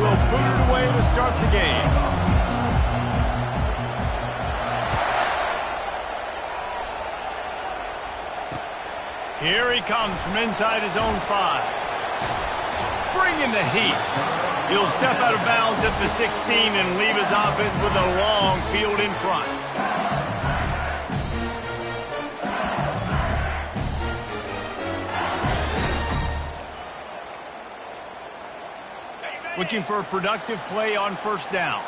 will boot it away to start the game. Here he comes from inside his own 5. Bringing the heat. He'll step out of bounds at the 16 and leave his offense with a long field in front. Looking for a productive play on first down.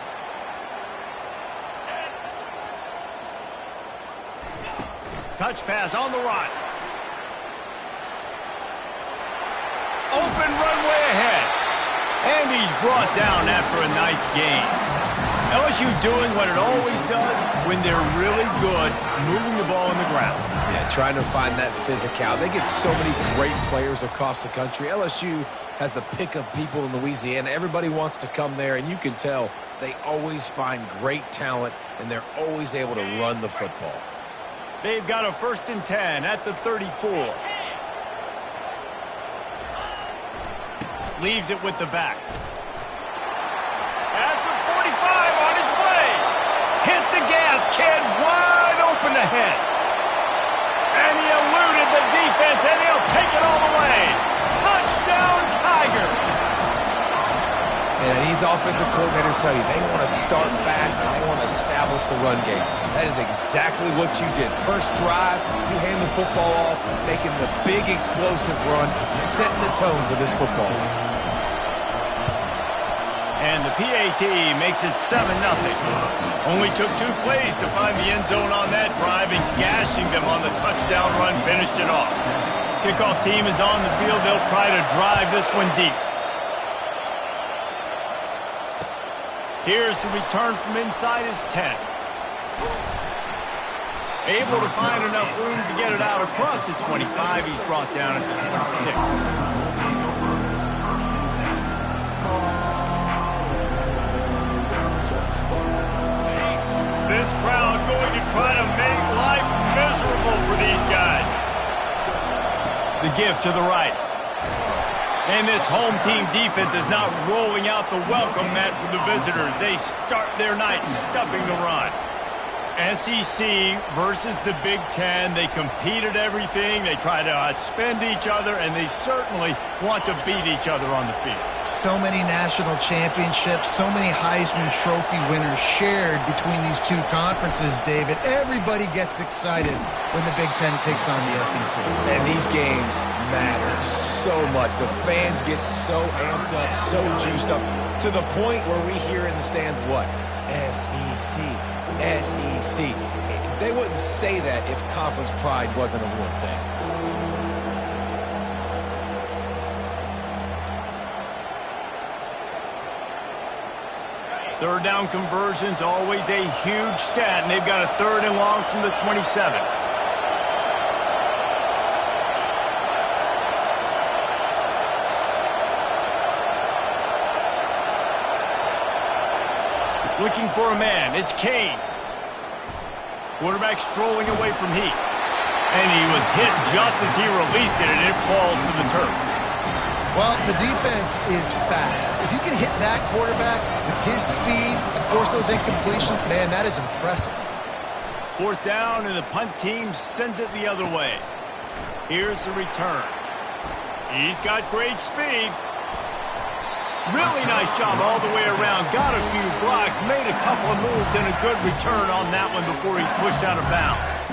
Touch pass on the run. Open runway ahead. And he's brought down after a nice gain. LSU doing what it always does when they're really good, moving the ball in the ground. Yeah, trying to find that physicality. They get so many great players across the country. LSU has the pick of people in Louisiana. Everybody wants to come there, and you can tell they always find great talent, and they're always able to run the football. They've got a 1st and 10 at the 34. Leaves it with the back. At the 45 on his way. Hit the gas, kid. Wide open ahead. And he eluded the defense, and he'll take it all the way. Touchdown, Tigers. And these offensive coordinators tell you they want to start fast and they want to establish the run game. That is exactly what you did. First drive, you hand the football off, making the big explosive run, setting the tone for this football game. And the PAT makes it 7-0. Only took 2 plays to find the end zone on that drive, and gashing them on the touchdown run finished it off. Kickoff team is on the field. They'll try to drive this one deep. Here's the return from inside his 10. Able to find enough room to get it out across the 25. He's brought down at the 26. This crowd going to try to make life miserable for these guys. The give to the right. And this home team defense is not rolling out the welcome mat for the visitors. They start their night stuffing the run. SEC versus the Big Ten. They compete at everything. They try to outspend each other, and they certainly want to beat each other on the field. So many national championships, so many Heisman Trophy winners shared between these two conferences, David. Everybody gets excited when the Big Ten takes on the SEC. And these games matter so much. The fans get so amped up, so juiced up, to the point where we hear in the stands what? SEC. SEC. They wouldn't say that if conference pride wasn't a real thing. Third down conversions, always a huge stat, and they've got a 3rd and long from the 27. Looking for a man, it's Kane. Quarterback strolling away from heat. And he was hit just as he released it, and it falls to the turf. Well, the defense is fast. If you can hit that quarterback with his speed and force those incompletions, man, that is impressive. 4th down, and the punt team sends it the other way. Here's the return. He's got great speed. Really nice job all the way around. Got a few blocks, made a couple of moves, and a good return on that one before he's pushed out of bounds.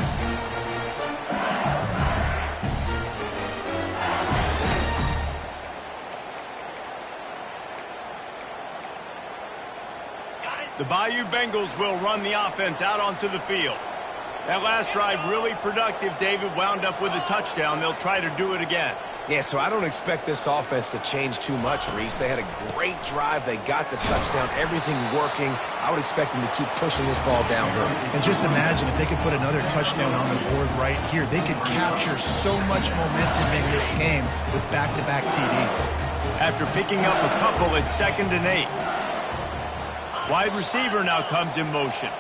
The Bayou Bengals will run the offense out onto the field. That last drive really productive. David wound up with a touchdown. They'll try to do it again. Yeah, so I don't expect this offense to change too much, Reese. They had a great drive. They got the touchdown, everything working. I would expect them to keep pushing this ball downhill. And just imagine if they could put another touchdown on the board right here. They could capture so much momentum in this game with back-to-back TDs. After picking up a couple, it's 2nd and 8. Wide receiver now comes in motion.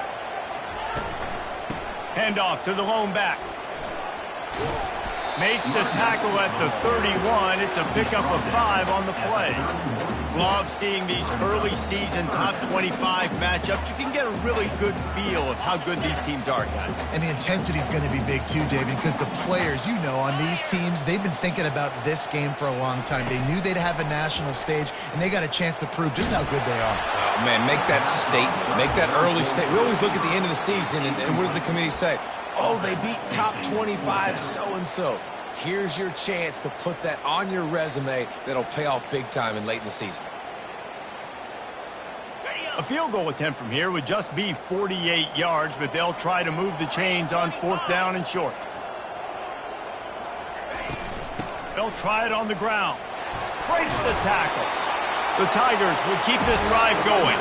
Handoff to the lone back. Makes the tackle at the 31. It's a pickup of 5 on the play. Love seeing these early season top 25 matchups. You can get a really good feel of how good these teams are, guys. And the intensity is going to be big too, David, because the players, on these teams, they've been thinking about this game for a long time. They knew they'd have a national stage, and they got a chance to prove just how good they are. Oh, man, make that statement. Make that early statement. We always look at the end of the season, and what does the committee say? Oh, they beat top 25 so-and-so. Here's your chance to put that on your resume that'll pay off big time and late in the season. A field goal attempt from here would just be 48 yards, but they'll try to move the chains on 4th down and short. They'll try it on the ground. Breaks the tackle. The Tigers would keep this drive going.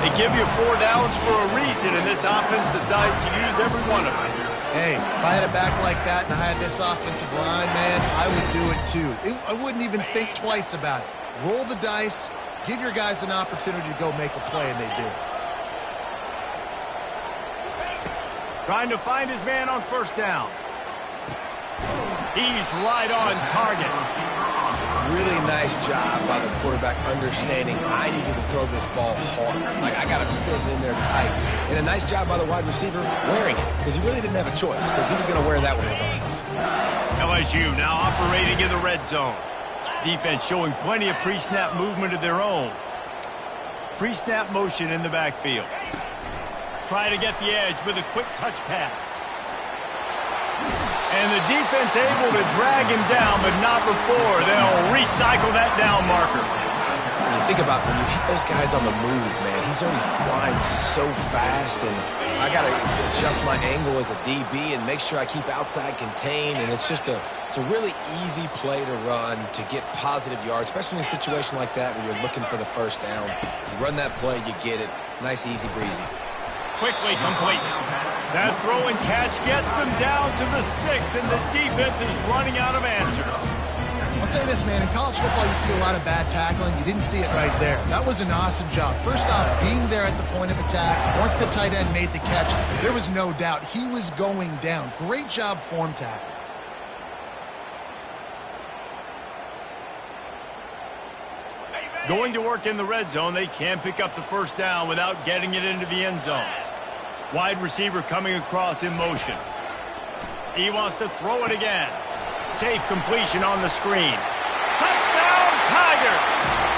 They give you 4 downs for a reason, and this offense decides to use every one of them. Hey, if I had a back like that and I had this offensive line, man, I would do it too. I wouldn't even think twice about it. Roll the dice, give your guys an opportunity to go make a play, and they do. Trying to find his man on 1st down. He's right on target. Really nice job by the quarterback understanding I needed to throw this ball hard. Like, I got to fit it in there tight. And a nice job by the wide receiver wearing it, because he really didn't have a choice, because he was going to wear that one regardless. LSU now operating in the red zone. Defense showing plenty of pre-snap movement of their own. Pre-snap motion in the backfield. Try to get the edge with a quick touch pass. And the defense able to drag him down, but not before. They'll recycle that down marker. When you think about when you hit those guys on the move, man, he's already flying so fast, and I got to adjust my angle as a DB and make sure I keep outside contained, and it's a really easy play to run to get positive yards, especially in a situation like that where you're looking for the 1st down. You run that play, you get it. Nice, easy, breezy. Quickly complete. That throw and catch gets them down to the 6, and the defense is running out of answers. I'll say this, man. In college football, you see a lot of bad tackling. You didn't see it right there. That was an awesome job. First off, being there at the point of attack. Once the tight end made the catch, there was no doubt he was going down. Great job form tackle. Going to work in the red zone, they can pick up the 1st down without getting it into the end zone. Wide receiver coming across in motion. He wants to throw it again. Safe completion on the screen. Touchdown, Tigers!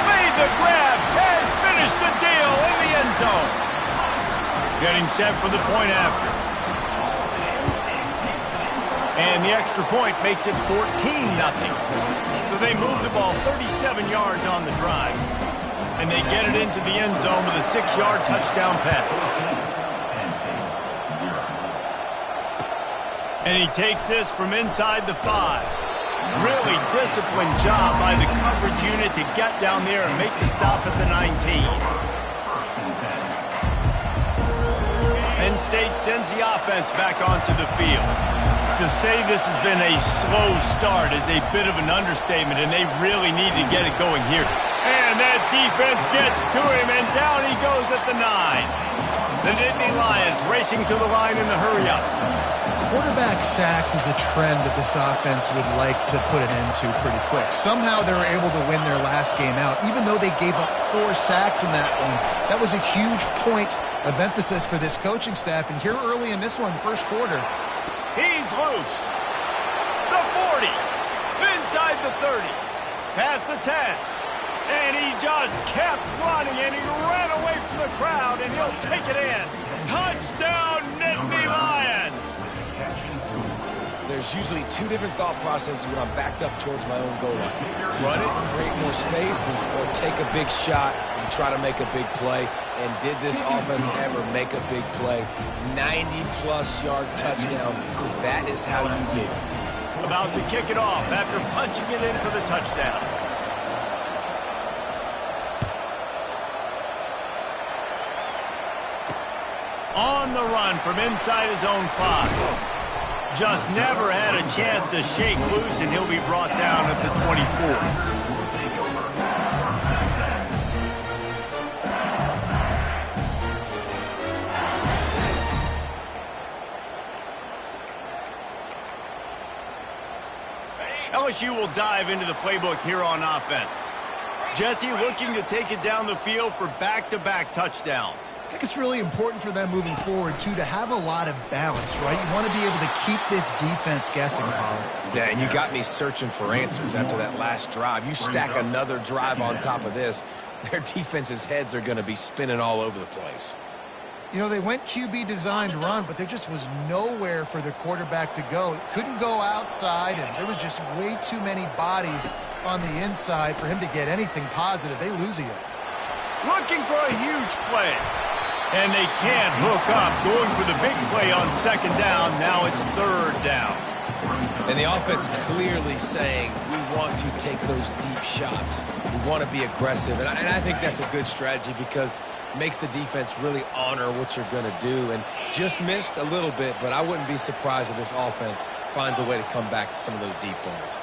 Made the grab and finished the deal in the end zone. Getting set for the point after. And the extra point makes it 14-0. So they move the ball 37 yards on the drive. And they get it into the end zone with a 6-yard touchdown pass. And he takes this from inside the 5. Really disciplined job by the coverage unit to get down there and make the stop at the 19. Penn State sends the offense back onto the field. To say this has been a slow start is a bit of an understatement, and they really need to get it going here. And that defense gets to him, and down he goes at the 9. The Nittany Lions racing to the line in the hurry-up. Quarterback sacks is a trend that this offense would like to put an end to pretty quick. Somehow they were able to win their last game out, even though they gave up 4 sacks in that one. That was a huge point of emphasis for this coaching staff. And here early in this one, 1st quarter. He's loose. The 40. Inside the 30. Past the 10. And he just kept running, and he ran away from the crowd, and he'll take it in. Touchdown, Nittany Lions! There's usually 2 different thought processes when I'm backed up towards my own goal line. Run it, create more space, or take a big shot and try to make a big play. And did this offense ever make a big play? 90-plus yard touchdown. That is how you do it. About to kick it off after punching it in for the touchdown. On the run from inside his own 5. Just never had a chance to shake loose, and he'll be brought down at the 24. LSU will dive into the playbook here on offense. Jesse looking to take it down the field for back-to-back touchdowns. I think it's really important for them moving forward, too, to have a lot of balance, right? You want to be able to keep this defense guessing, Pollard. Yeah, and you got me searching for answers after that last drive. You stack another drive on top of this, their defense's heads are going to be spinning all over the place. You know, they went QB designed run, but there just was nowhere for their quarterback to go. It couldn't go outside, and there was just way too many bodies on the inside for him to get anything positive. They lose again. Looking for a huge play. And they can't hook up. Going for the big play on second down. Now it's third down. And the offense clearly saying, we want to take those deep shots. We want to be aggressive. And I think that's a good strategy because it makes the defense really honor what you're going to do. And just missed a little bit, but I wouldn't be surprised if this offense finds a way to come back to some of those deep balls.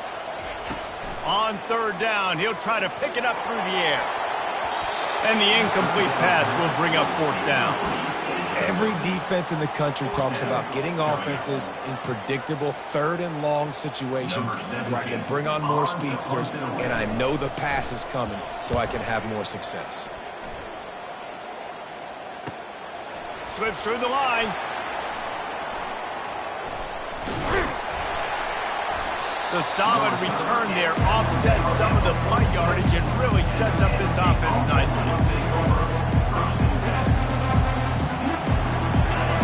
On third down, he'll try to pick it up through the air. And the incomplete pass will bring up fourth down. Every defense in the country talks about getting offenses in predictable third and long situations where I can bring on more speedsters and I know the pass is coming so I can have more success. Slips through the line. The solid return there offsets some of the punt yardage and really sets up this offense nicely.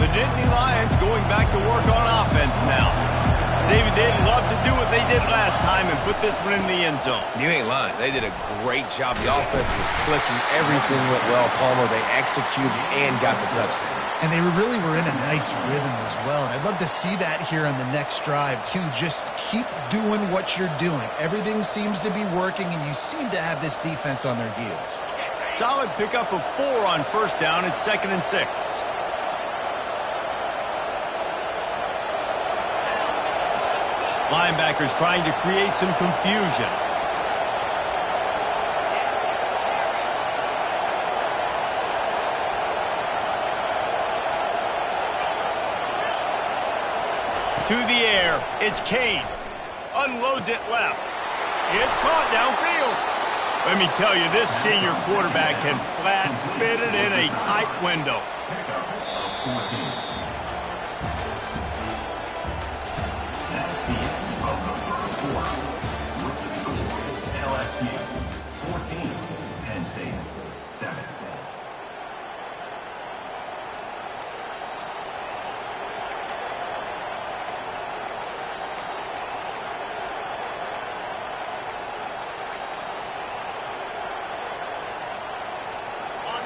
The Nittany Lions going back to work on offense now. David, they'd love to do what they did last time and put this one in the end zone. You ain't lying. They did a great job. The offense was clicking. Everything went well, Palmer. They executed and got the touchdown. And they really were in a nice rhythm as well. And I'd love to see that here on the next drive, too. Just keep doing what you're doing. Everything seems to be working, and you seem to have this defense on their heels. Solid pickup of 4 on first down. It's 2nd and 6. Linebackers trying to create some confusion. To the air, it's Kane. Unloads it left. It's caught downfield. Let me tell you, this senior quarterback can flat fit it in a tight window.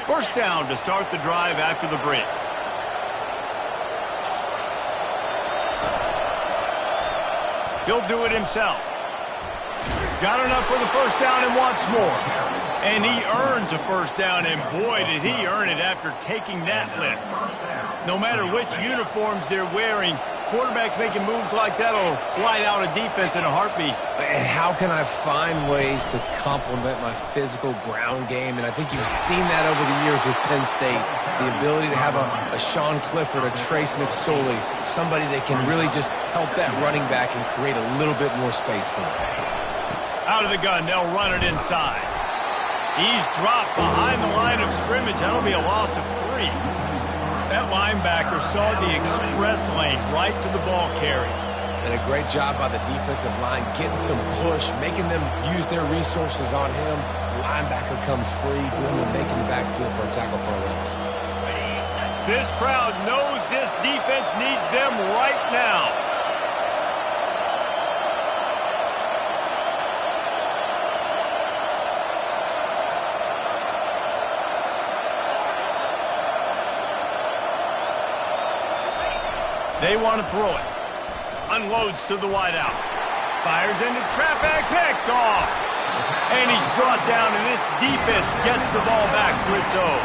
First down to start the drive after the break. He'll do it himself. Got enough for the first down and wants more. And he earns a first down, and boy, did he earn it after taking that lift. No matter which uniforms they're wearing, quarterbacks making moves like that will light out a defense in a heartbeat. And how can I find ways to complement my physical ground game? And I think you've seen that over the years with Penn State. The ability to have a Sean Clifford, a Trace McSorley, somebody that can really just help that running back and create a little bit more space for him. Out of the gun, they'll run it inside. He's dropped behind the line of scrimmage. That'll be a loss of 3. That linebacker saw the express lane right to the ball carrier. And a great job by the defensive line, getting some push, making them use their resources on him. Linebacker comes free, boom, and making the backfield for a tackle for a loss. This crowd knows this defense needs them right now. They want to throw it. Unloads to the wideout. Fires into traffic. Picked off. And he's brought down, and this defense gets the ball back for its own.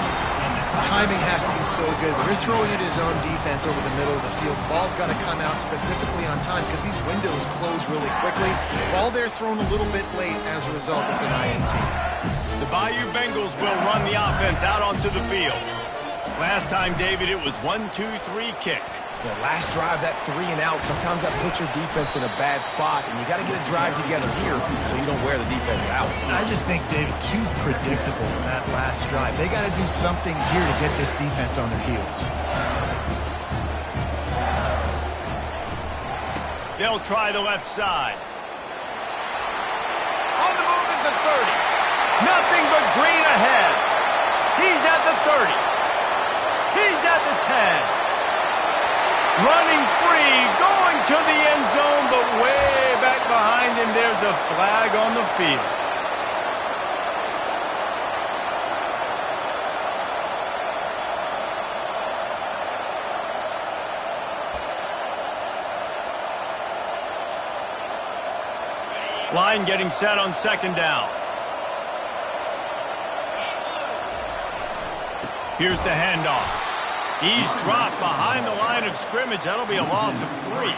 Timing has to be so good. When you're throwing at his own defense over the middle of the field, the ball's got to come out specifically on time because these windows close really quickly. Ball there thrown a little bit late. As a result, it's an INT. The Bayou Bengals will run the offense out onto the field. Last time, David, it was 1-2-3 kick. Last drive, that 3 and out, sometimes that puts your defense in a bad spot, and you got to get a drive together here so you don't wear the defense out. I just think, David, too predictable that last drive. They got to do something here to get this defense on their heels. They'll try the left side. On the move at the 30. Nothing but green ahead. He's at the 30. He's at the 10. Running free, going to the end zone, but way back behind him, there's a flag on the field. Line getting set on second down. Here's the handoff. He's dropped behind the line of scrimmage. That'll be a loss of 3.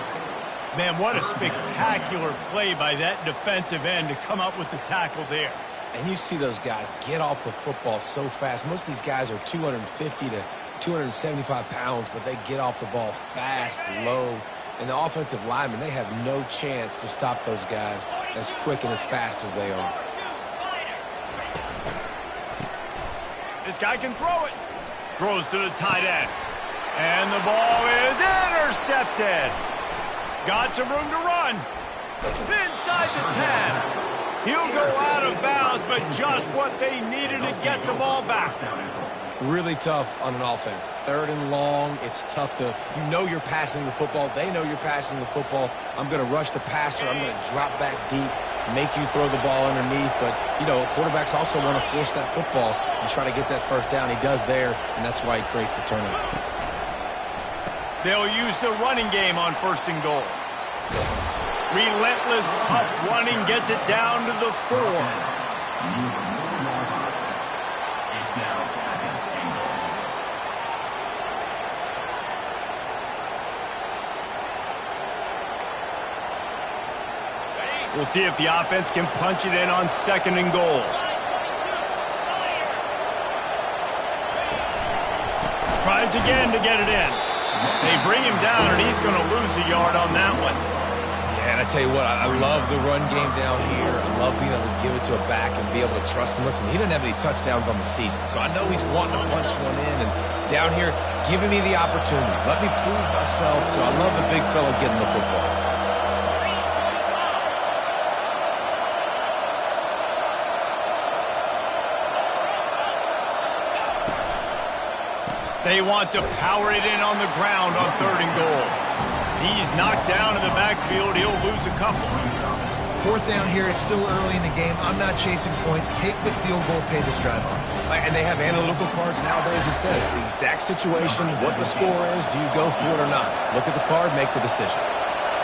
Man, what a spectacular play by that defensive end to come up with the tackle there. And you see those guys get off the football so fast. Most of these guys are 250 to 275 pounds, but they get off the ball fast, low. And the offensive linemen, they have no chance to stop those guys as quick and as fast as they are. This guy can throw it. Throws to the tight end. And the ball is intercepted. Got some room to run. Inside the 10. He'll go out of bounds, but just what they needed to get the ball back. Really tough on an offense. 3rd and long, it's tough to, you're passing the football. They know you're passing the football. I'm going to rush the passer. I'm going to drop back deep, make you throw the ball underneath. But, quarterbacks also want to force that football and try to get that first down. He does there, and that's why he creates the turnover. They'll use the running game on 1st and goal. Relentless, tough running gets it down to the 4. We'll see if the offense can punch it in on 2nd and goal. Tries again to get it in. They bring him down, and he's going to lose a yard on that one. Yeah, and I tell you what, I love the run game down here. I love being able to give it to a back and be able to trust him. Listen, he didn't have any touchdowns on the season, so I know he's wanting to punch one in. And down here, giving me the opportunity. Let me prove myself. So I love the big fella getting the football. They want to power it in on the ground on 3rd and goal. He's knocked down in the backfield. He'll lose a couple. 4th down here. It's still early in the game. I'm not chasing points. Take the field goal, pay this drive off. And they have analytical cards nowadays that says the exact situation, what the score is, do you go for it or not? Look at the card, make the decision.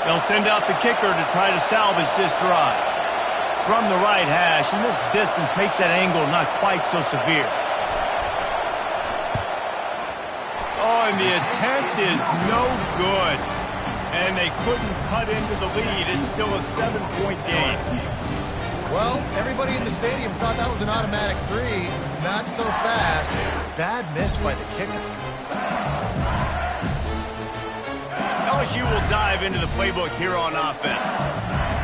They'll send out the kicker to try to salvage this drive. From the right hash, and this distance makes that angle not quite so severe. Oh, and the attempt is no good. And they couldn't cut into the lead. It's still a 7-point game. Well, everybody in the stadium thought that was an automatic 3. Not so fast. Bad miss by the kicker. LSU will dive into the playbook here on offense.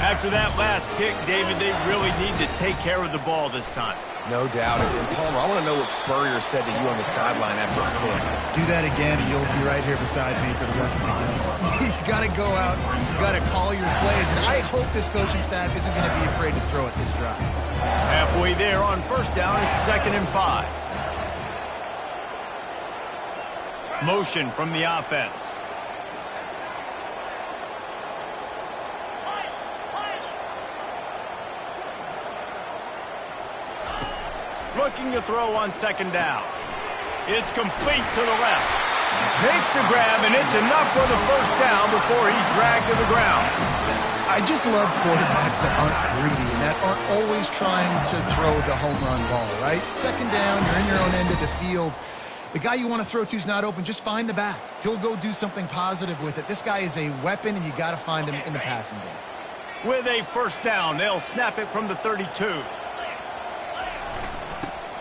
After that last pick, David, they really need to take care of the ball this time. No doubt. And Palmer, I want to know what Spurrier said to you on the sideline after a pick. Do that again, and you'll be right here beside me for the rest of the game. You got to go out. You got to call your plays. And I hope this coaching staff isn't going to be afraid to throw at this drive. Halfway there on 1st down, it's 2nd and 5. Motion from the offense. Looking to throw on 2nd down. It's complete to the left. Makes the grab, and it's enough for the 1st down before he's dragged to the ground. I just love quarterbacks that aren't greedy and that aren't always trying to throw the home run ball, right? 2nd down, you're in your own end of the field. The guy you want to throw to is not open. Just find the back. He'll go do something positive with it. This guy is a weapon, and you got to find him in the passing game. With a 1st down, they'll snap it from the 32.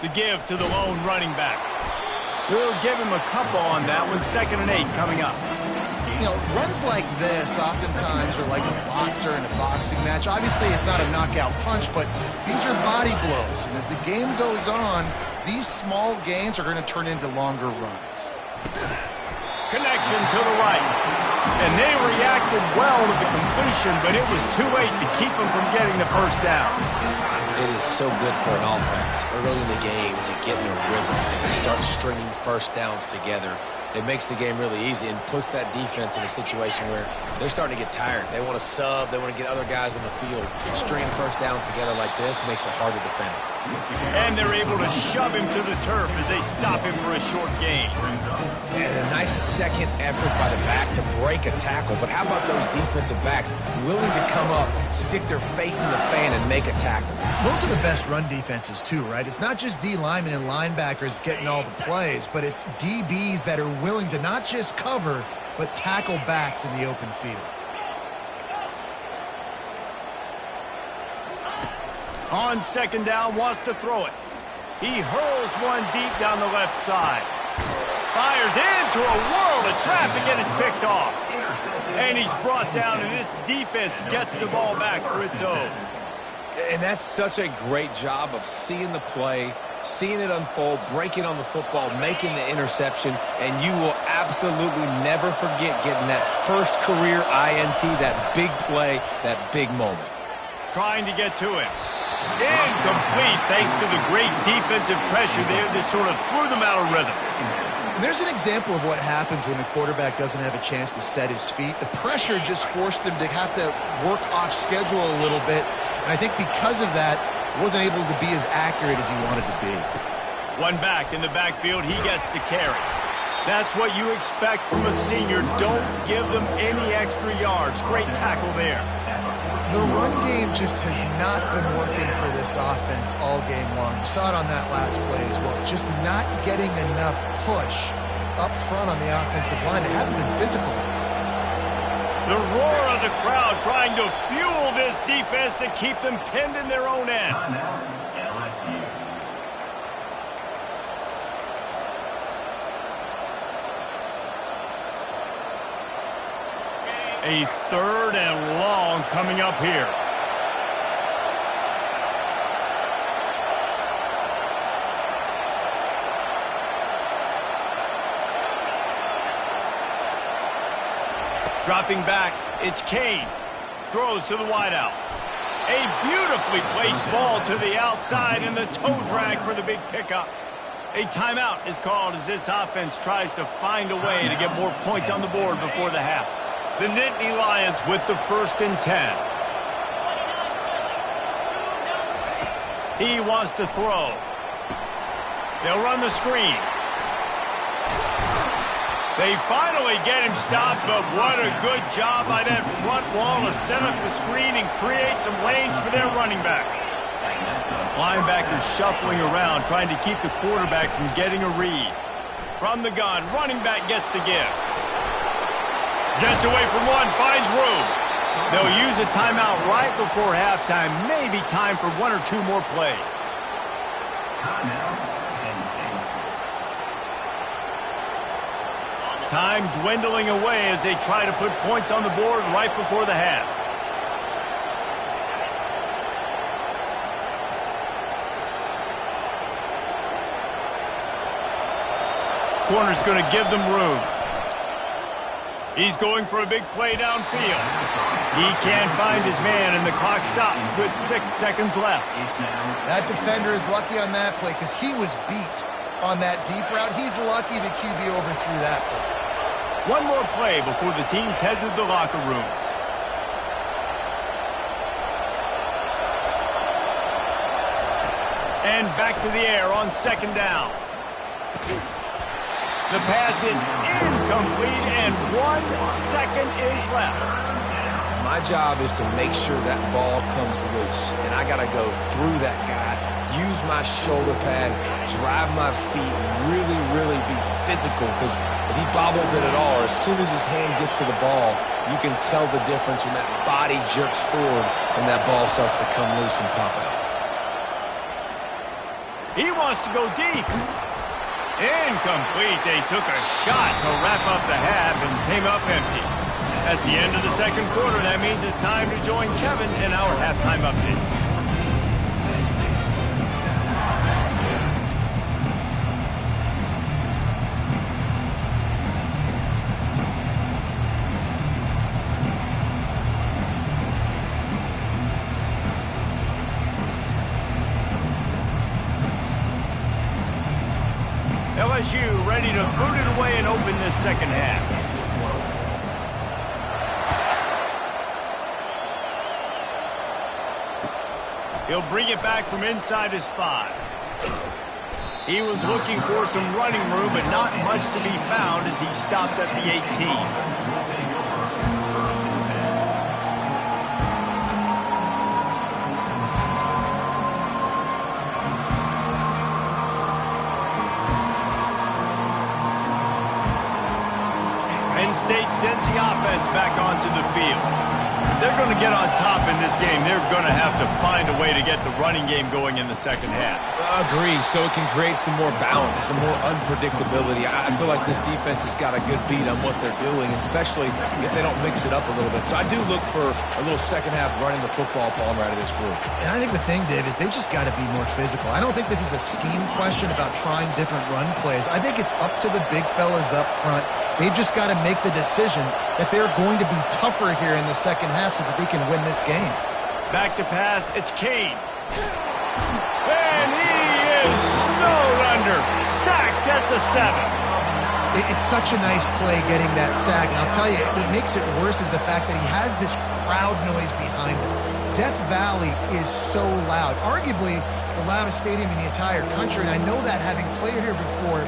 The give to the lone running back. We'll give him a couple on that one. 2nd and 8 coming up. runs like this oftentimes are like a boxer in a boxing match. Obviously, it's not a knockout punch, but these are body blows. And as the game goes on, these small gains are going to turn into longer runs. Connection to the right. And they reacted well to the completion, but it was too late to keep them from getting the first down. It is so good for an offense early in the game to get in a rhythm and to start stringing first downs together. It makes the game really easy and puts that defense in a situation where they're starting to get tired. They want to sub. They want to get other guys in the field. Stringing first downs together like this makes it hard to defend. And they're able to shove him to the turf as they stop him for a short gain. And a nice second effort by the back to break a tackle. But how about those defensive backs willing to come up, stick their face in the fan, and make a tackle? Those are the best run defenses too, right? It's not just D linemen and linebackers getting all the plays, but it's DBs that are willing to not just cover, but tackle backs in the open field. On second down, wants to throw it. He hurls one deep down the left side. Fires into a world of traffic and it's picked off. And he's brought down, and this defense gets the ball back for its own. And that's such a great job of seeing the play, seeing it unfold, breaking on the football, making the interception, and you will absolutely never forget getting that first career INT, that big play, that big moment. Trying to get to him. Incomplete thanks to the great defensive pressure there that sort of threw them out of rhythm. And there's an example of what happens when the quarterback doesn't have a chance to set his feet. The pressure just forced him to have to work off schedule a little bit. And I think because of that, he wasn't able to be as accurate as he wanted to be. One back in the backfield, he gets the carry. That's what you expect from a senior. Don't give them any extra yards. Great tackle there. The run game just has not been working for this offense all game long. You saw it on that last play as well. Just not getting enough push up front on the offensive line. They haven't been physical. The roar of the crowd trying to fuel this defense to keep them pinned in their own end. A third and long coming up here. Dropping back, it's Kane. Throws to the wideout. A beautifully placed ball to the outside and the toe drag for the big pickup. A timeout is called as this offense tries to find a way to get more points on the board before the half. The Nittany Lions with the 1st and 10. He wants to throw. They'll run the screen. They finally get him stopped, but what a good job by that front wall to set up the screen and create some lanes for their running back. Linebackers shuffling around, trying to keep the quarterback from getting a read. From the gun, running back gets to give. Gets away from one, finds room. They'll use a timeout right before halftime. Maybe time for one or two more plays. Time dwindling away as they try to put points on the board right before the half. Corner's going to give them room. He's going for a big play downfield. He can't find his man, and the clock stops with 6 seconds left. That defender is lucky on that play because he was beat on that deep route. He's lucky the QB overthrew that play. One more play before the teams head to the locker rooms. And back to the air on second down. The pass is incomplete, and 1 second is left. My job is to make sure that ball comes loose, and I got to go through that guy, use my shoulder pad, drive my feet, really be physical, because if he bobbles it at all, or as soon as his hand gets to the ball, you can tell the difference when that body jerks forward and that ball starts to come loose and pop out. He wants to go deep. Incomplete. They took a shot to wrap up the half and came up empty. That's the end of the second quarter. That means it's time to join Kevin in our halftime update. LSU ready to boot it away and open this second half. He'll bring it back from inside his 5. He was looking for some running room, but not much to be found as he stopped at the 18. State sends the offense back onto the field. If they're going to get on top in this game, they're going to have to find a way to get the running game going in the second half. Agree, so it can create some more balance, some more unpredictability. I feel like this defense has got a good beat on what they're doing, especially if they don't mix it up a little bit. So I do look for a little second half running the football, Palmer, out of this group. And I think the thing, Dave, is they just got to be more physical. I don't think this is a scheme question about trying different run plays. I think it's up to the big fellas up front. They've just got to make the decision that they're going to be tougher here in the second half so that they can win this game. Back to pass, it's Kane. And he is snowed under, sacked at the 7. It's such a nice play getting that sack. And I'll tell you, what makes it worse is the fact that he has this crowd noise behind him. Death Valley is so loud, arguably the loudest stadium in the entire country. And I know that having played here before.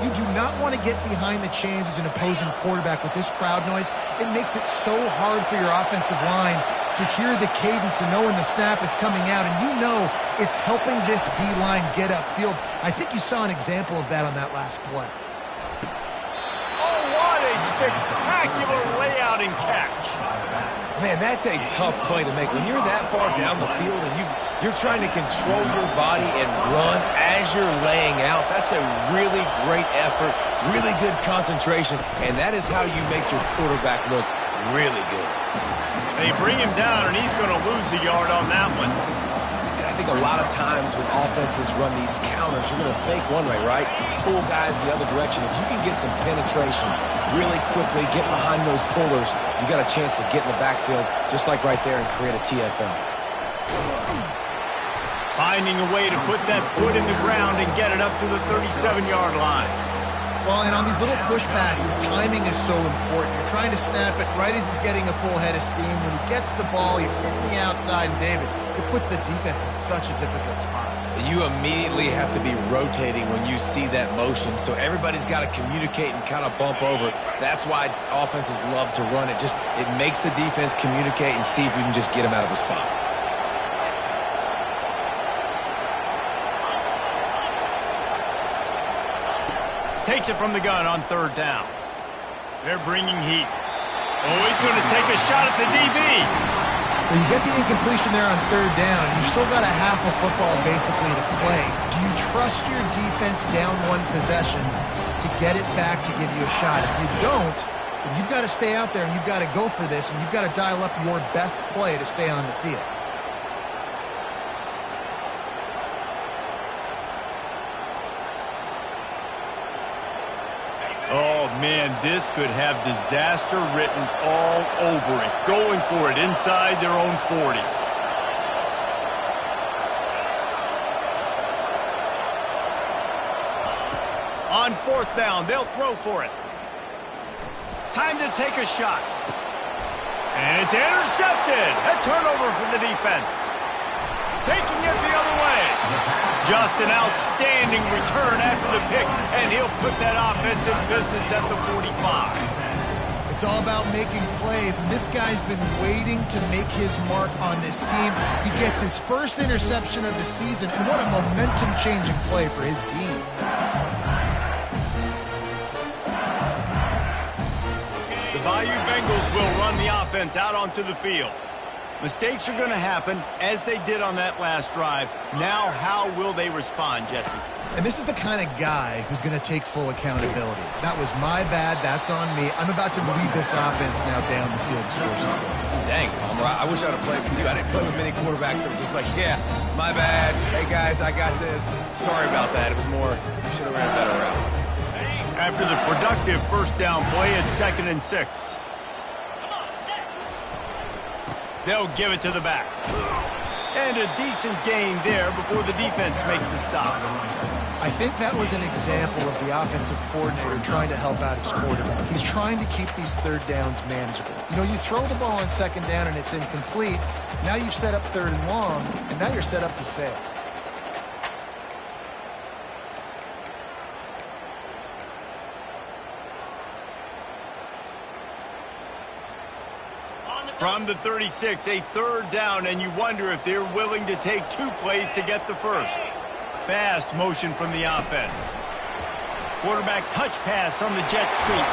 You do not want to get behind the chains as an opposing quarterback with this crowd noise. It makes it so hard for your offensive line to hear the cadence and know when the snap is coming out. And you know it's helping this D-line get upfield. I think you saw an example of that on that last play. Oh, what a spectacular layout and catch. Man, that's a tough play to make. When you're that far down the field and you're trying to control your body and run as you're laying out, that's a really great effort, really good concentration, and that is how you make your quarterback look really good. They bring him down, and he's going to lose a yard on that one. And I think a lot of times when offenses run these counters, you're going to fake one way, right? Pull guys the other direction. If you can get some penetration really quickly, get behind those pullers, you got a chance to get in the backfield, just like right there, and create a TFL. Finding a way to put that foot in the ground and get it up to the 37-yard line. Well, and on these little push passes, timing is so important. You're trying to snap it right as he's getting a full head of steam. When he gets the ball, he's hitting the outside, and David, it puts the defense in such a difficult spot. You immediately have to be rotating when you see that motion, so everybody's got to communicate and kind of bump over. That's why offenses love to run it. It makes the defense communicate and see if you can just get them out of the spot. Takes it from the gun on 3rd down. They're bringing heat. Oh, he's going to take a shot at the DB. When you get the incompletion there on 3rd down, you've still got a half of football basically to play. Do you trust your defense down one possession to get it back to give you a shot? If you don't, then you've got to stay out there and you've got to go for this, and you've got to dial up your best play to stay on the field. Oh, man, this could have disaster written all over it. Going for it inside their own 40. On 4th down, they'll throw for it. Time to take a shot. And it's intercepted. A turnover for the defense. Taking it the other way. Just an outstanding return after the pick, and he'll put that offense in business at the 45. It's all about making plays, and this guy's been waiting to make his mark on this team. He gets his first interception of the season, and what a momentum-changing play for his team. The Bayou Bengals will run the offense out onto the field. Mistakes are going to happen, as they did on that last drive. Now, how will they respond, Jesse? And this is the kind of guy who's going to take full accountability. That was my bad. That's on me. I'm about to lead this offense now down the field to score some points. Dang, Palmer, I wish I'd have played with you. I didn't play with many quarterbacks that were just like, yeah, my bad. Hey, guys, I got this. Sorry about that. It was more, you should have ran a better route. After the productive first down play, it's 2nd and 6. They'll give it to the back. And a decent gain there before the defense makes the stop. I think that was an example of the offensive coordinator trying to help out his quarterback. He's trying to keep these third downs manageable. You know, you throw the ball on 2nd down and it's incomplete. Now you've set up 3rd and long, and now you're set up to fail. From the 36, a 3rd down, and you wonder if they're willing to take 2 plays to get the first. Fast motion from the offense. Quarterback touch pass on the jet sweep.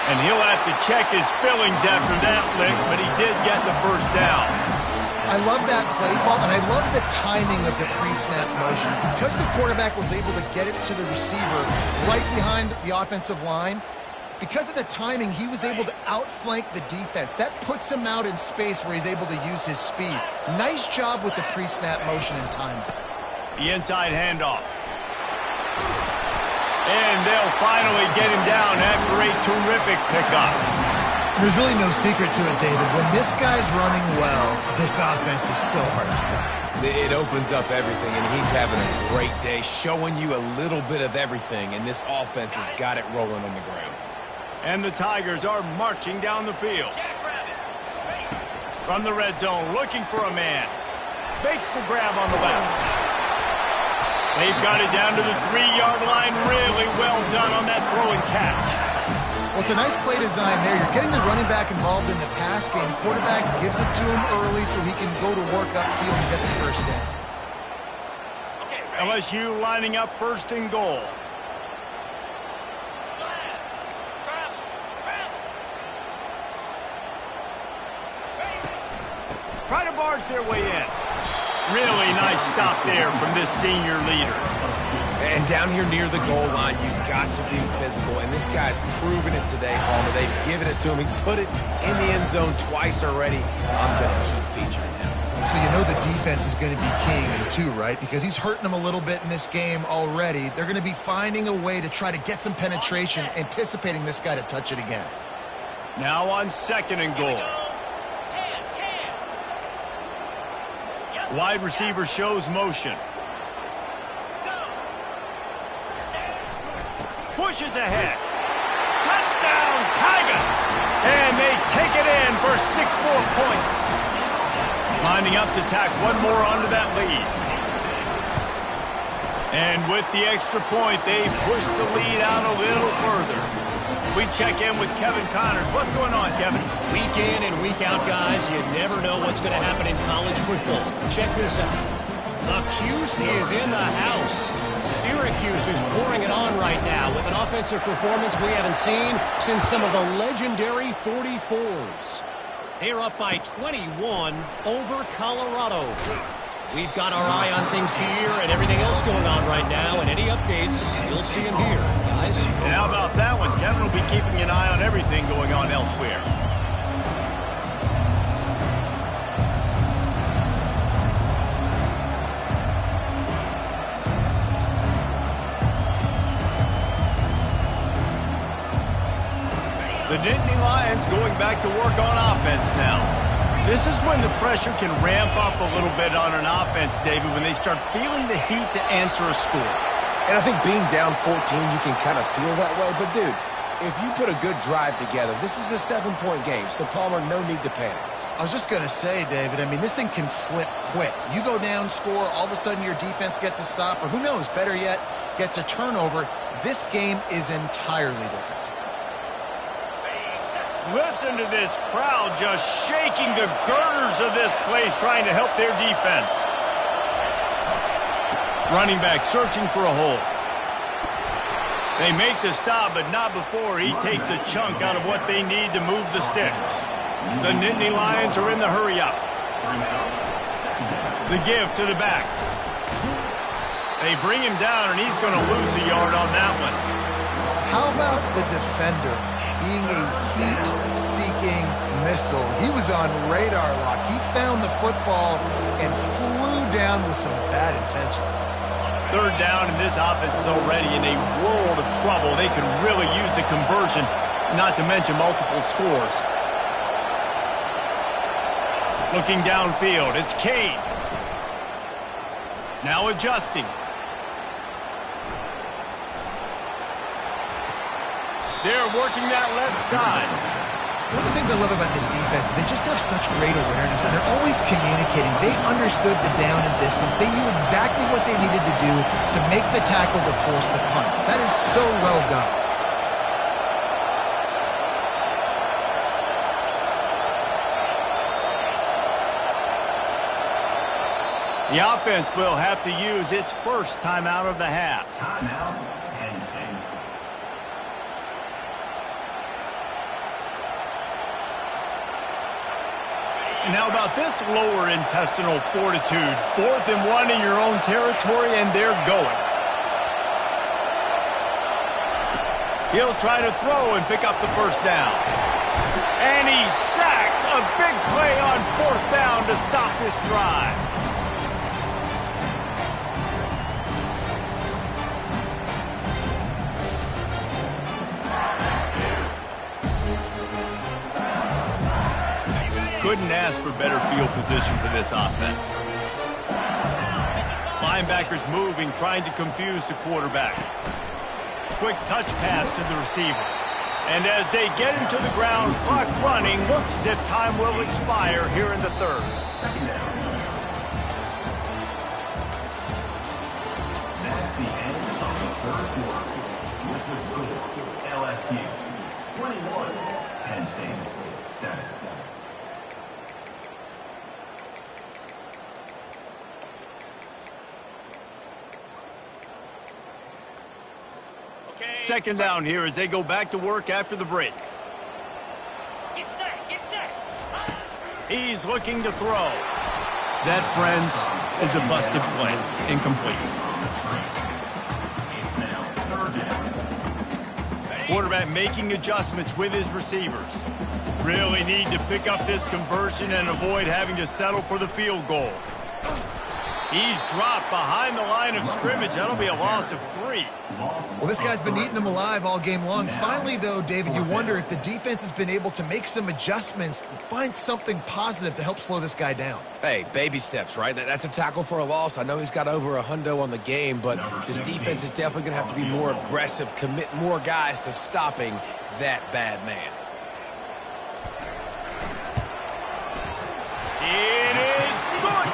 And he'll have to check his fillings after that lick, but he did get the first down. I love that play call, and I love the timing of the pre-snap motion. Because the quarterback was able to get it to the receiver right behind the offensive line, because of the timing, he was able to outflank the defense. That puts him out in space where he's able to use his speed. Nice job with the pre-snap motion and timing. The inside handoff. And they'll finally get him down after a terrific pickup. There's really no secret to it, David. When this guy's running well, this offense is so hard to stop. It opens up everything, and he's having a great day, showing you a little bit of everything, and this offense has got it rolling on the ground. And the Tigers are marching down the field. From the red zone, looking for a man. Makes the grab on the left. They've got it down to the 3-yard line. Really well done on that throw and catch. Well, it's a nice play design there. You're getting the running back involved in the pass game. Quarterback gives it to him early so he can go to work upfield and get the first down. LSU lining up 1st and goal. Try to barge their way in. Really nice stop there from this senior leader. And down here near the goal line, you've got to be physical. And this guy's proven it today, Palmer. They've given it to him. He's put it in the end zone twice already. I'm going to keep featuring him. So you know the defense is going to be king too, right? Because he's hurting them a little bit in this game already. They're going to be finding a way to try to get some penetration, anticipating this guy to touch it again. Now on 2nd and goal. Wide receiver shows motion. Pushes ahead. Touchdown, Tigers! And they take it in for 6 more points. Lining up to tack one more onto that lead. And with the extra point, they push the lead out a little further. We check in with Kevin Connors. What's going on, Kevin? Week in and week out, guys, you never know what's going to happen in college football. Check this out. The Cuse is in the house. Syracuse is pouring it on right now with an offensive performance we haven't seen since some of the legendary 44s. They're up by 21 over Colorado. We've got our eye on things here and everything else going on right now, and any updates, you'll see them here, guys. And how about that one? Kevin will be keeping an eye on everything going on elsewhere. The Nittany Lions going back to work on offense now. This is when the pressure can ramp up a little bit on an offense, David, when they start feeling the heat to answer a score. And I think being down 14, you can kind of feel that way. But, dude, if you put a good drive together, this is a 7-point game. So, Palmer, no need to panic. I was just going to say, David, I mean, this thing can flip quick. You go down, score, all of a sudden your defense gets a stop, or who knows, better yet, gets a turnover. This game is entirely different. Listen to this crowd just shaking the girders of this place trying to help their defense. Running back searching for a hole. They make the stop, but not before he takes a chunk out of what they need to move the sticks. The Nittany Lions are in the hurry up. The give to the back. They bring him down, and he's going to lose a yard on that one. How about the defender being a heat-seeking missile? He was on radar lock. He found the football and flew down with some bad intentions. Third down, and this offense is already in a world of trouble. They could really use a conversion, not to mention multiple scores. Looking downfield, it's Kane. Now adjusting. They're working that left side. One of the things I love about this defense, they just have such great awareness, and they're always communicating. They understood the down and distance. They knew exactly what they needed to do to make the tackle to force the punt. That is so well done. The offense will have to use its first timeout of the half. Timeout, Penn State. And how about this lower intestinal fortitude? 4th and 1 in your own territory, and they're going. He'll try to throw and pick up the first down. And he's sacked. A big play on 4th down to stop this drive. Couldn't ask for better field position for this offense. Linebackers moving, trying to confuse the quarterback. Quick touch pass to the receiver. And as they get into the ground, clock running, looks as if time will expire here in the third. Second down. That's the end of the third quarter. With the score, LSU 21, Penn State 7. Second down here as they go back to work after the break. Get set, get set. He's looking to throw. That, friends, is a busted play. Incomplete. It's now third down. Quarterback making adjustments with his receivers. Really need to pick up this conversion and avoid having to settle for the field goal. He's dropped behind the line of scrimmage. That'll be a loss of 3. Well, this guy's been eating them alive all game long. Finally, though, David, you wonder if the defense has been able to make some adjustments, find something positive to help slow this guy down. Hey, baby steps, right? That's a tackle for a loss. I know he's got over $100 on the game, but this defense is definitely going to have to be more aggressive, commit more guys to stopping that bad man. It is good.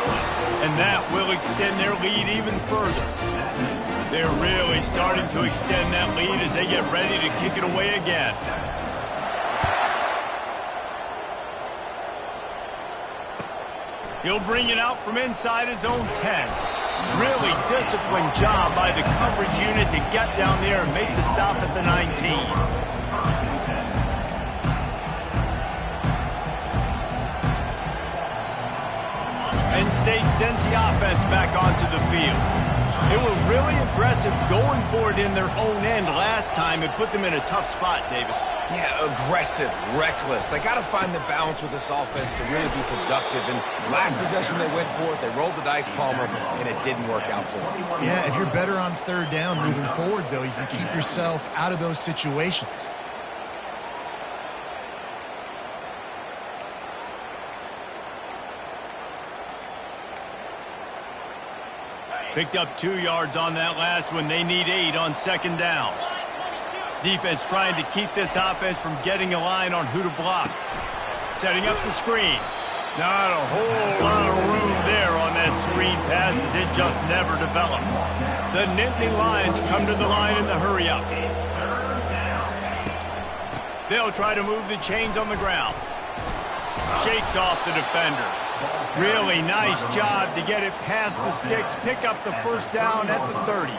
And that will extend their lead even further. They're really starting to extend that lead as they get ready to kick it away again. He'll bring it out from inside his own 10. Really disciplined job by the coverage unit to get down there and make the stop at the 19. Penn State sends the offense back onto the field. They were really aggressive going for it in their own end last time. It put them in a tough spot, David. Yeah, aggressive, reckless. They got to find the balance with this offense to really be productive. And last possession they went for it. They rolled the dice, Palmer, and it didn't work out for them. Yeah, if you're better on third down moving forward, though, you can keep yourself out of those situations. Picked up 2 yards on that last one. They need 8 on second down. Defense trying to keep this offense from getting a line on who to block. Setting up the screen. Not a whole lot of room there on that screen pass as it just never developed. The Nittany Lions come to the line in the hurry-up. They'll try to move the chains on the ground. Shakes off the defender. Really nice job to get it past the sticks, pick up the first down at the 30.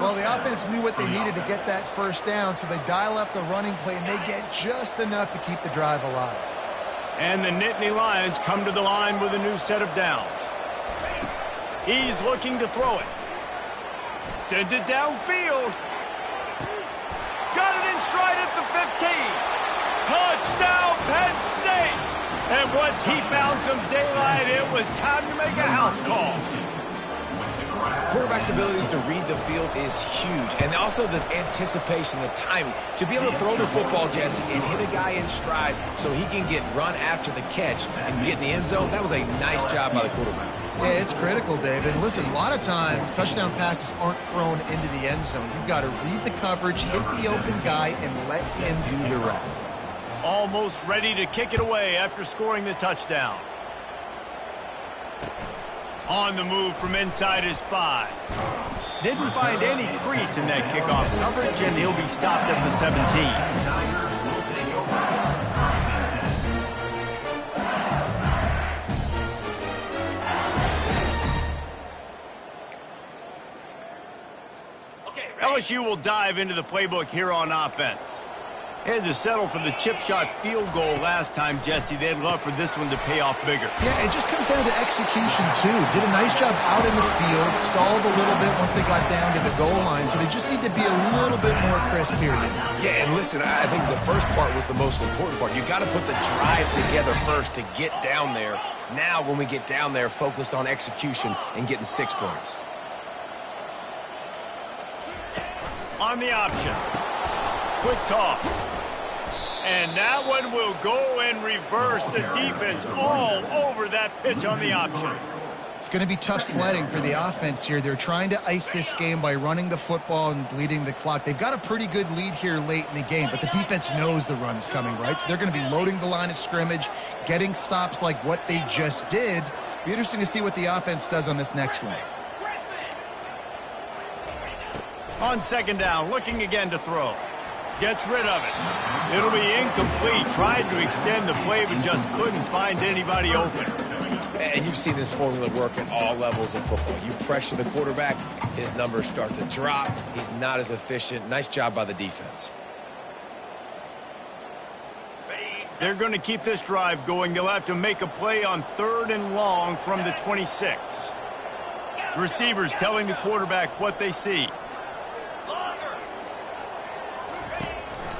Well, the offense knew what they needed to get that first down, so they dial up the running play, and they get just enough to keep the drive alive. And the Nittany Lions come to the line with a new set of downs. He's looking to throw it. Sends it downfield. Got it in stride at the 15. Touchdown, Penn State. And once he found some daylight, it was time to make a house call. Quarterback's abilities to read the field is huge. And also the anticipation, the timing. To be able to throw the football, Jesse, and hit a guy in stride so he can get run after the catch and get in the end zone, that was a nice job by the quarterback. Yeah, it's critical, David. Listen, a lot of times touchdown passes aren't thrown into the end zone. You've got to read the coverage, hit the open guy, and let him do the rest. Almost ready to kick it away after scoring the touchdown. On the move from inside his 5. Didn't find any crease in that kickoff coverage, and he'll be stopped at the 17. LSU will dive into the playbook here on offense. Had to settle for the chip shot field goal last time, Jesse. They'd love for this one to pay off bigger. Yeah, it just comes down to execution, too. Did a nice job out in the field, stalled a little bit once they got down to the goal line, so they just need to be a little bit more crisp, period. Yeah, and listen, I think the first part was the most important part. You got to put the drive together first to get down there. Now, when we get down there, focus on execution and getting 6 points. On the option. Quick toss. And that one will go and reverse the defense all over that pitch on the option. It's going to be tough sledding for the offense here. They're trying to ice this game by running the football and bleeding the clock. They've got a pretty good lead here late in the game, but the defense knows the run's coming, right? So they're going to be loading the line of scrimmage, getting stops like what they just did. Be interesting to see what the offense does on this next one. On second down, looking again to throw. Gets rid of it. It'll be incomplete. Tried to extend the play, but just couldn't find anybody open. And you've seen this formula work at all levels of football. You pressure the quarterback, his numbers start to drop. He's not as efficient. Nice job by the defense. They're going to keep this drive going. They'll have to make a play on 3rd and long from the 26. Receivers telling the quarterback what they see.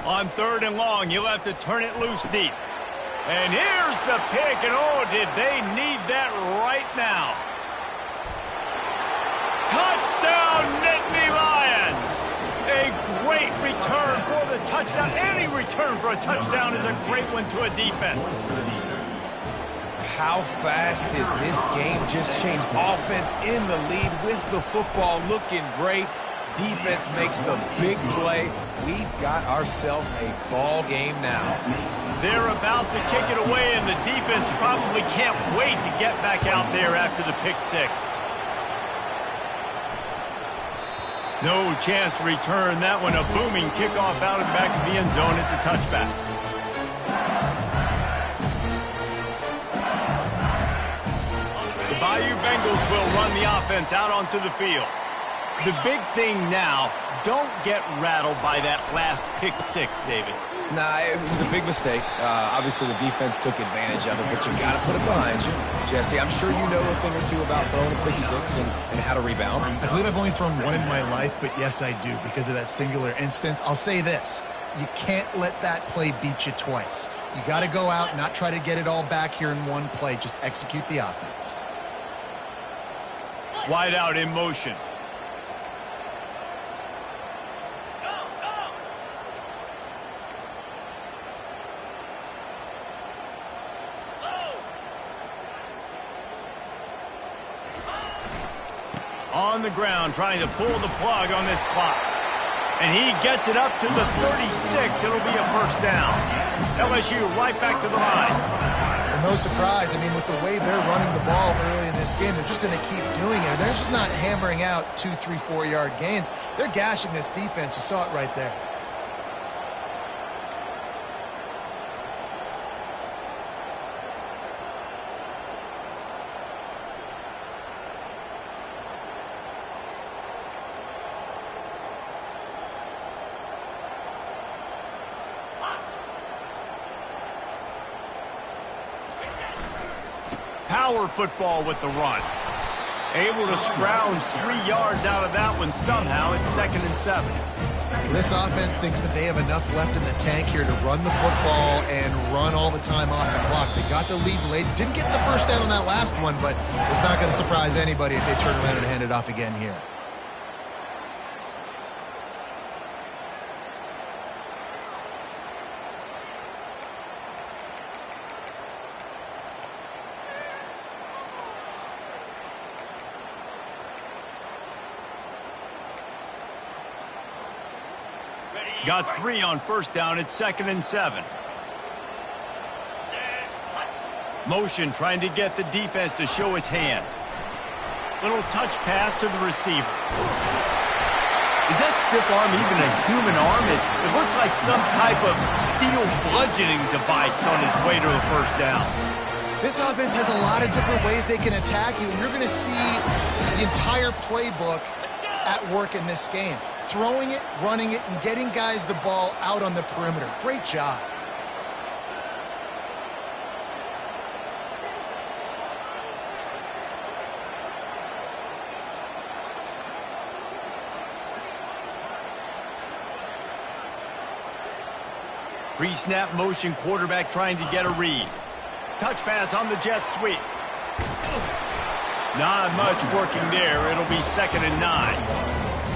On 3rd and long, you'll have to turn it loose deep. And here's the pick, and oh, did they need that right now. Touchdown, Nittany Lions! A great return for the touchdown. Any return for a touchdown is a great one to a defense. How fast did this game just change? Offense in the lead with the football looking great. Defense makes the big play. We've got ourselves a ball game now. They're about to kick it away, and the defense probably can't wait to get back out there after the pick 6. No chance to return that one. A booming kickoff out of the back of the end zone. It's a touchback. The Bayou Bengals will run the offense out onto the field. The big thing now, don't get rattled by that last pick 6, David. Nah, it was a big mistake. Obviously, the defense took advantage of it, but you got to put it behind you. Jesse, I'm sure you know a thing or two about throwing a pick 6 and how to rebound. I believe I've only thrown one in my life, but yes, I do because of that singular instance. I'll say this. You can't let that play beat you twice. You got to go out and not try to get it all back here in one play. Just execute the offense. Wide out in motion. On the ground, trying to pull the plug on this clock. And he gets it up to the 36. It'll be a first down. LSU right back to the line. Well, no surprise. I mean, with the way they're running the ball early in this game, they're just going to keep doing it. They're just not hammering out 2, 3, 4-yard gains. They're gashing this defense. You saw it right there. Power football with the run. Able to scrounge 3 yards out of that one somehow. It's 2nd and 7. This offense thinks that they have enough left in the tank here to run the football and run all the time off the clock. They got the lead late. Didn't get the first down on that last one, but it's not going to surprise anybody if they turn around and hand it off again here. Got 3 on first down. It's 2nd and 7. Motion trying to get the defense to show its hand. Little touch pass to the receiver. Is that stiff arm even a human arm? It looks like some type of steel bludgeoning device on his way to the first down. This offense has a lot of different ways they can attack you, and you're going to see the entire playbook at work in this game. Throwing it, running it, and getting guys the ball out on the perimeter. Great job. Pre-snap motion quarterback trying to get a read. Touch pass on the jet sweep. Not much working there. It'll be 2nd and 9.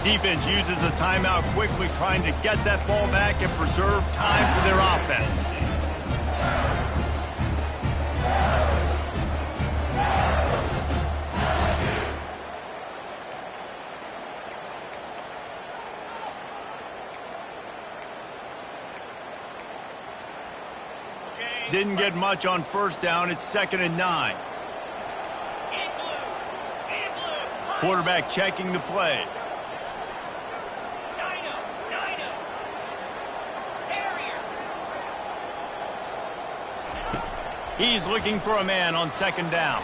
Defense uses a timeout quickly, trying to get that ball back and preserve time for their offense. Didn't get much on first down. It's 2nd and 9. Quarterback checking the play. He's looking for a man on 2nd down.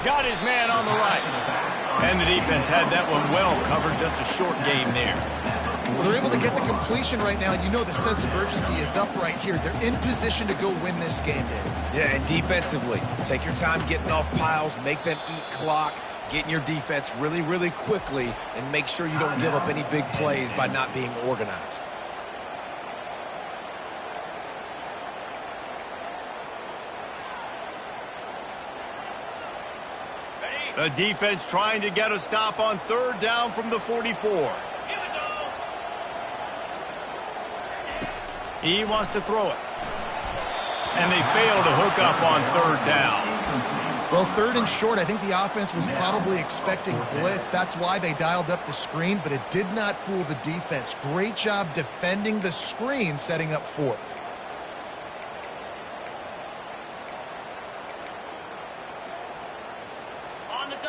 Got his man on the right. And the defense had that one well covered. Just a short game there. Well, they're able to get the completion right now, and you know the sense of urgency is up right here. They're in position to go win this game, Dave. Yeah, and defensively, take your time getting off piles, make them eat clock, get in your defense really, really quickly, and make sure you don't give up any big plays by not being organized. The defense trying to get a stop on 3rd down from the 44. He wants to throw it. And they fail to hook up on 3rd down. Well, 3rd and short, I think the offense was probably expecting blitz. That's why they dialed up the screen, but it did not fool the defense. Great job defending the screen, setting up 4th.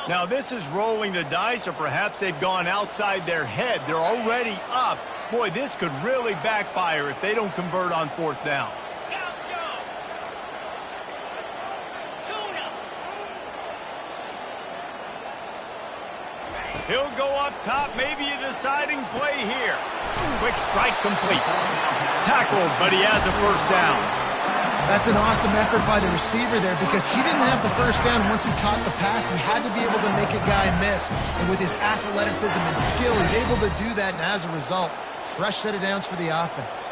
Now this is rolling the dice, or perhaps they've gone outside their head. They're already up. Boy, this could really backfire if they don't convert on 4th down. He'll go up top, maybe a deciding play here. Quick strike complete. Tackled, but he has a first down. That's an awesome effort by the receiver there, because he didn't have the first down once he caught the pass. He had to be able to make a guy miss. And with his athleticism and skill, he's able to do that. And as a result, fresh set of downs for the offense.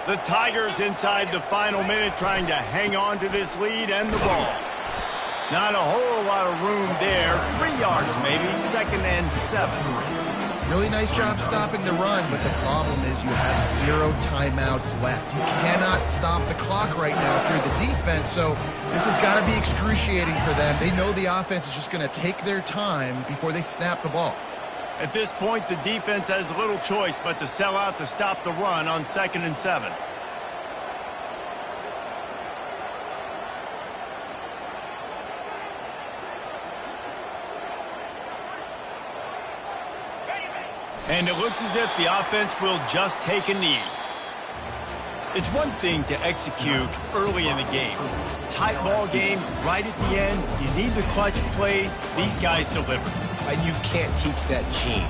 The Tigers inside the final minute trying to hang on to this lead and the ball. Not a whole lot of room there. 3 yards maybe, 2nd and 7. Really nice job stopping the run, but the problem is you have 0 timeouts left. You cannot stop the clock right now if you're the defense, so this has got to be excruciating for them. They know the offense is just going to take their time before they snap the ball. At this point, the defense has little choice but to sell out to stop the run on 2nd and 7. And it looks as if the offense will just take a knee. It's one thing to execute early in the game. Tight ball game, right at the end, you need the clutch plays. These guys deliver. And you can't teach that gene.